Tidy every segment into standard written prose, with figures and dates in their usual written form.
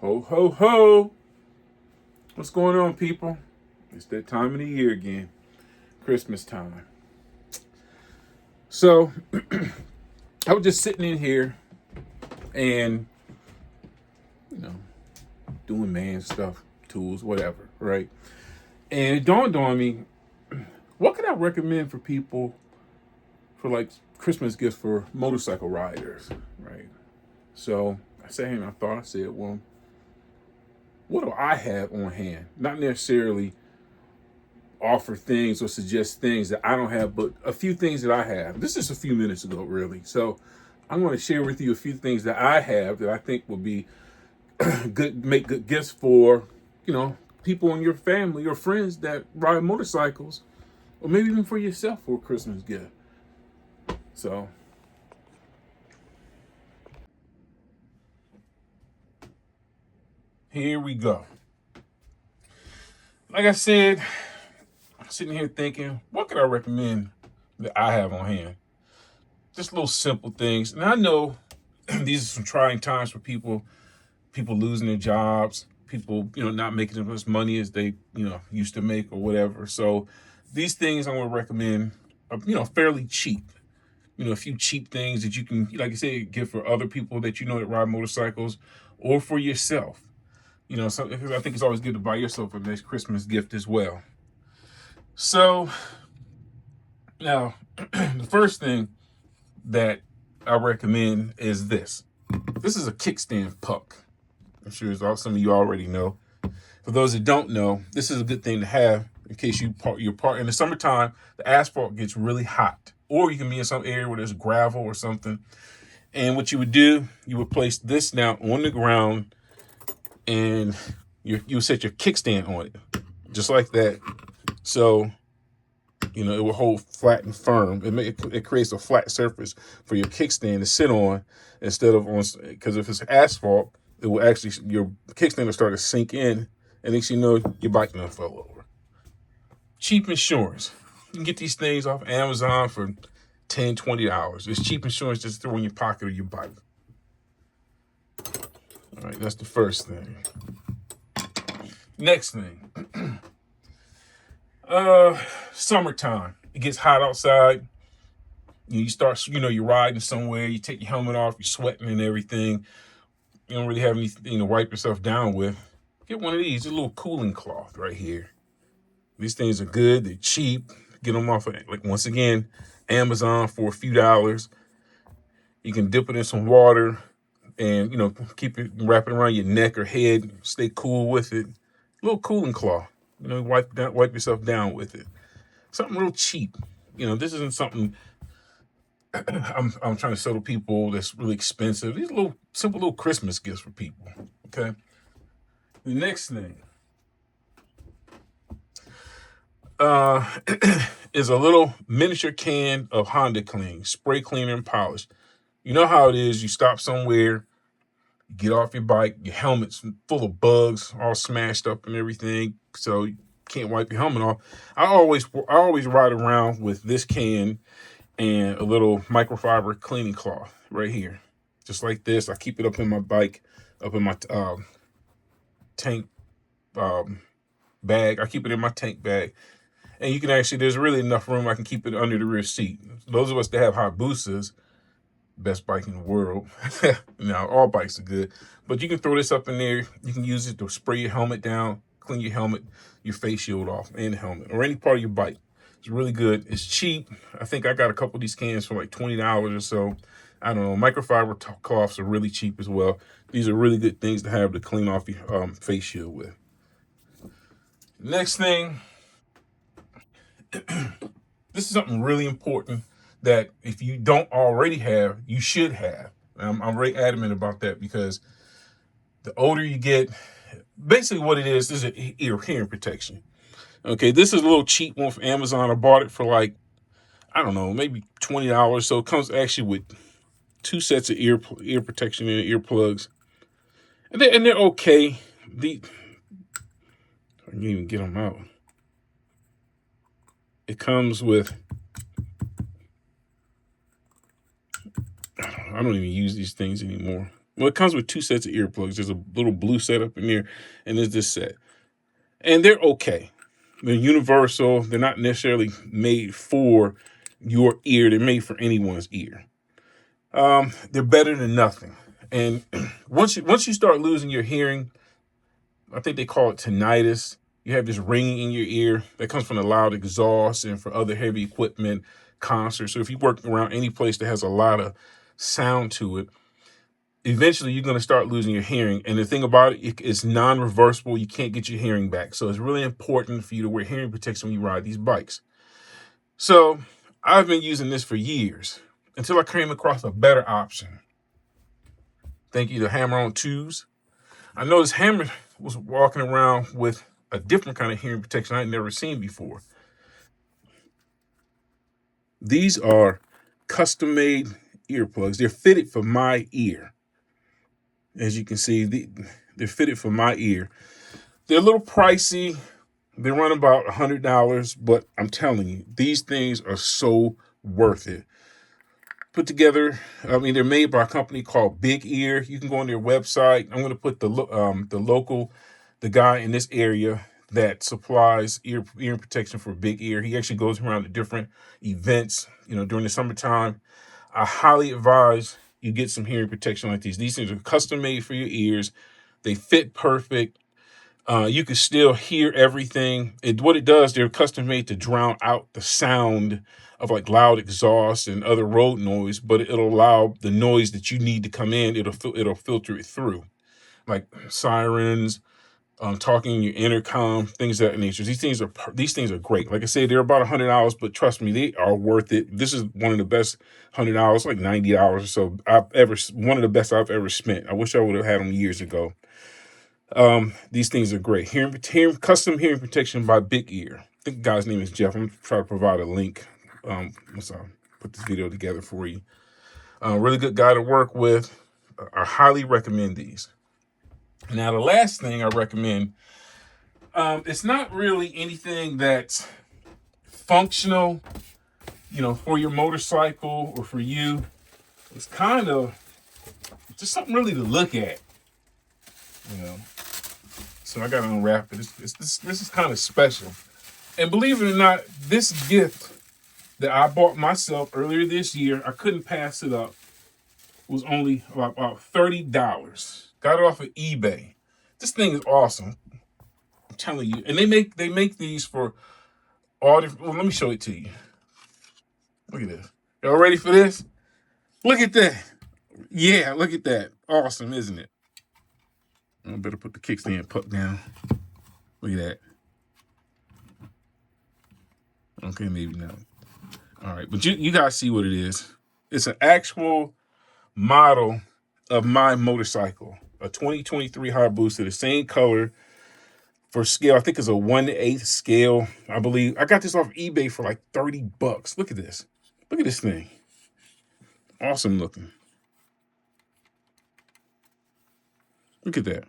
Ho, ho, ho. What's going on, people? It's that time of the year again. Christmas time. So, I was just sitting in here and, you know, doing man stuff, tools, whatever, right? And it dawned on me, what could I recommend for people for like Christmas gifts for motorcycle riders, right? So, I sat here and I said, well, what do I have on hand? Not necessarily offer things or suggest things that I don't have, but a few things that I have. This is a few minutes ago, really. So I'm going to share with you a few things that I have that I think will be good, make good gifts for, people in your family or friends that ride motorcycles, or maybe even for yourself for a Christmas gift. So here we go. Like I said, I'm sitting here thinking, what could I recommend that I have on hand? Just little simple things. And I know these are some trying times for people losing their jobs, people, not making as much money as they, used to make or whatever. So these things I'm going to recommend are, fairly cheap. A few cheap things that you can, like I say, give for other people that that ride motorcycles or for yourself. So I think it's always good to buy yourself a nice Christmas gift as well. So now, the first thing that I recommend is this. This is a kickstand puck. I'm sure some of you already know. For those that don't know, this is a good thing to have in case you're part in the summertime. The asphalt gets really hot, or you can be in some area where there's gravel or something. And what you would do, you would place this now on the ground, and you set your kickstand on it, just like that. So it will hold flat and firm. It creates a flat surface for your kickstand to sit on instead of on, because if it's asphalt, it will actually, your kickstand will start to sink in, and next you know, your bike now fell over. Cheap insurance. You can get these things off Amazon for $10, $20. It's cheap insurance just throw in your pocket of your bike. All right, that's the first thing. Next thing. Summertime. It gets hot outside. You start, you're riding somewhere, you take your helmet off, you're sweating and everything. You don't really have anything to wipe yourself down with. Get one of these, a little cooling cloth right here. These things are good, they're cheap. Get them off of, like, once again, Amazon for a few dollars. You can dip it in some water and, wrap it around your neck or head, stay cool with it. A little cooling cloth. Wipe yourself down with it. Something real cheap. This isn't something I'm trying to sell to people that's really expensive. These simple little Christmas gifts for people. Okay. The next thing is a little miniature can of Honda Clean, spray cleaner and polish. You know how it is. You stop somewhere, you get off your bike, your helmet's full of bugs, all smashed up and everything, so you can't wipe your helmet off. I always ride around with this can and a little microfiber cleaning cloth right here, just like this. I keep it up in my bike, up in my tank bag. I keep it in my tank bag. And you can actually, there's really enough room. I can keep it under the rear seat. Those of us that have hayabusas, best bike in the world. Now, all bikes are good. But you can throw this up in there. You can use it to spray your helmet down, clean your helmet, your face shield off, and the helmet, or any part of your bike. It's really good. It's cheap. I think I got a couple of these cans for like $20 or so. I don't know. Microfiber cloths are really cheap as well. These are really good things to have to clean off your face shield with. Next thing, this is something really important that if you don't already have, you should have. I'm very adamant about that because the older you get, basically what it is an hearing protection. Okay, this is a little cheap one from Amazon. I bought it for like, I don't know, maybe $20. So it comes actually with two sets of ear protection and earplugs, and they're okay. I can even get them out. It comes with, I don't even use these things anymore. Well, it comes with 2 sets of earplugs. There's a little blue set up in there, and there's this set. And they're okay. They're universal. They're not necessarily made for your ear. They're made for anyone's ear. They're better than nothing. And once you start losing your hearing, I think they call it tinnitus. You have this ringing in your ear that comes from the loud exhaust and for other heavy equipment, concerts. So if you work around any place that has a lot of sound to it, eventually you're going to start losing your hearing. And the thing about it, it's non-reversible. You can't get your hearing back. So it's really important for you to wear hearing protection when you ride these bikes. So I've been using this for years until I came across a better option. Thank you to Hammer on Twos. I noticed Hammer was walking around with a different kind of hearing protection I'd never seen before. These are custom-made earplugs. They're fitted for my ear. As you can see, they're fitted for my ear. They're a little pricey. They run about $100, but I'm telling you, these things are so worth it. Put together, they're made by a company called Big Ear. You can go on their website. I'm going to put the guy in this area that supplies ear protection for Big Ear. He actually goes around to different events, during the summertime. I highly advise you get some hearing protection like these. These things are custom made for your ears. They fit perfect. You can still hear everything. What it does, they're custom made to drown out the sound of like loud exhaust and other road noise, but it'll allow the noise that you need to come in. It'll filter it through, like sirens, talking in your intercom, things of that nature. These things are great. Like I said, they're about $100, but trust me, they are worth it. This is one of the best $100, like $90 or so one of the best I've ever spent. I wish I would have had them years ago. These things are great. Custom hearing protection by Big Ear. I think the guy's name is Jeff. I'm gonna try to provide a link. Once I put this video together for you. Really good guy to work with. I highly recommend these. Now, the last thing I recommend, it's not really anything that's functional, for your motorcycle or for you. It's kind of just something really to look at, So I got to unwrap it. This is kind of special. And believe it or not, this gift that I bought myself earlier this year, I couldn't pass it up, was only about $30. Got it off of eBay. This thing is awesome. I'm telling you. And they make these for all different. Well, let me show it to you. Look at this. Y'all ready for this? Look at that. Yeah, look at that. Awesome, isn't it? I better put the kickstand puck down. Look at that. Okay, maybe not. All right, but you guys see what it is. It's an actual model of my motorcycle, a 2023 Hayabusa, the same color for scale. I think it's a 1/8 scale, I believe. I got this off eBay for like $30. Look at this. Look at this thing. Awesome looking. Look at that.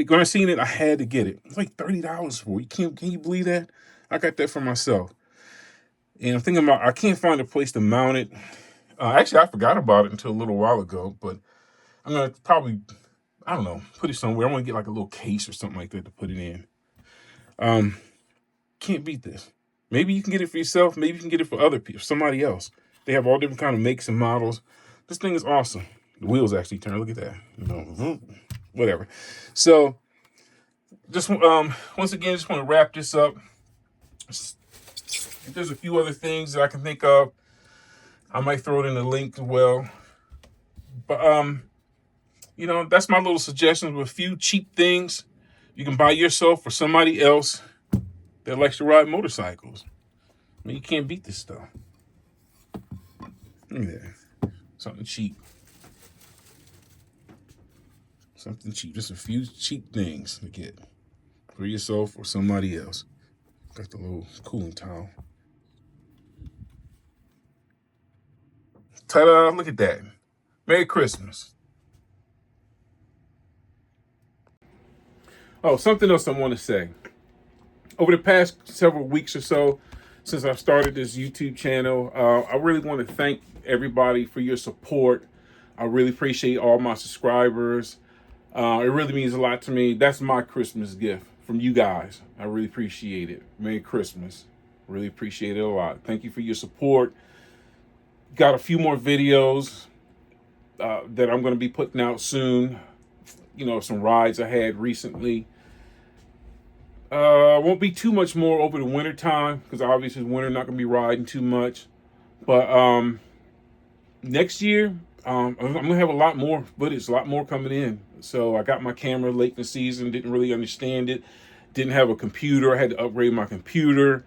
When I seen it, I had to get it. It's like $30 for it. Can you believe that? I got that for myself. And I'm thinking I can't find a place to mount it. Actually, I forgot about it until a little while ago, but I'm going to probably, I don't know, put it somewhere. I'm going to get like a little case or something like that to put it in. Can't beat this. Maybe you can get it for yourself. Maybe you can get it for other people, somebody else. They have all different kind of makes and models. This thing is awesome. The wheels actually turn. Look at that. Whatever. So, just once again, just want to wrap this up. If there's a few other things that I can think of, I might throw it in the link as well. But that's my little suggestions with a few cheap things you can buy yourself or somebody else that likes to ride motorcycles. You can't beat this stuff. Look at that. Something cheap. Something cheap. Just a few cheap things to get for yourself or somebody else. Got the little cooling towel. Ta-da! Look at that. Merry Christmas. Oh, something else I want to say. Over the past several weeks or so, since I've started this YouTube channel, I really want to thank everybody for your support. I really appreciate all my subscribers. It really means a lot to me. That's my Christmas gift from you guys. I really appreciate it. Merry Christmas. Really appreciate it a lot. Thank you for your support. Got a few more videos that I'm going to be putting out soon. You know, some rides I had recently. Won't be too much more over the winter time because obviously winter not going to be riding too much. But next year, I'm going to have a lot more footage, a lot more coming in. So I got my camera late in the season, didn't really understand it. Didn't have a computer. I had to upgrade my computer.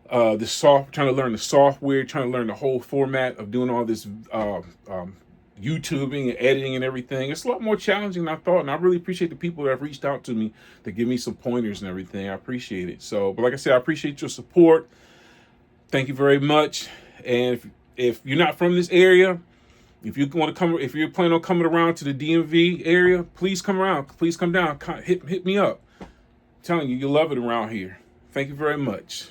Trying to learn the software, trying to learn the whole format of doing all this YouTubing and editing and everything. It's a lot more challenging than I thought, and I really appreciate the people that have reached out to me to give me some pointers and everything. I appreciate it. So, but like I said, I appreciate your support. Thank you very much. And if you're not from this area, if you want to come, if you're planning on coming around to the DMV area, please come around. Please come down. Hit me up. I'm telling you, you'll love it around here. Thank you very much.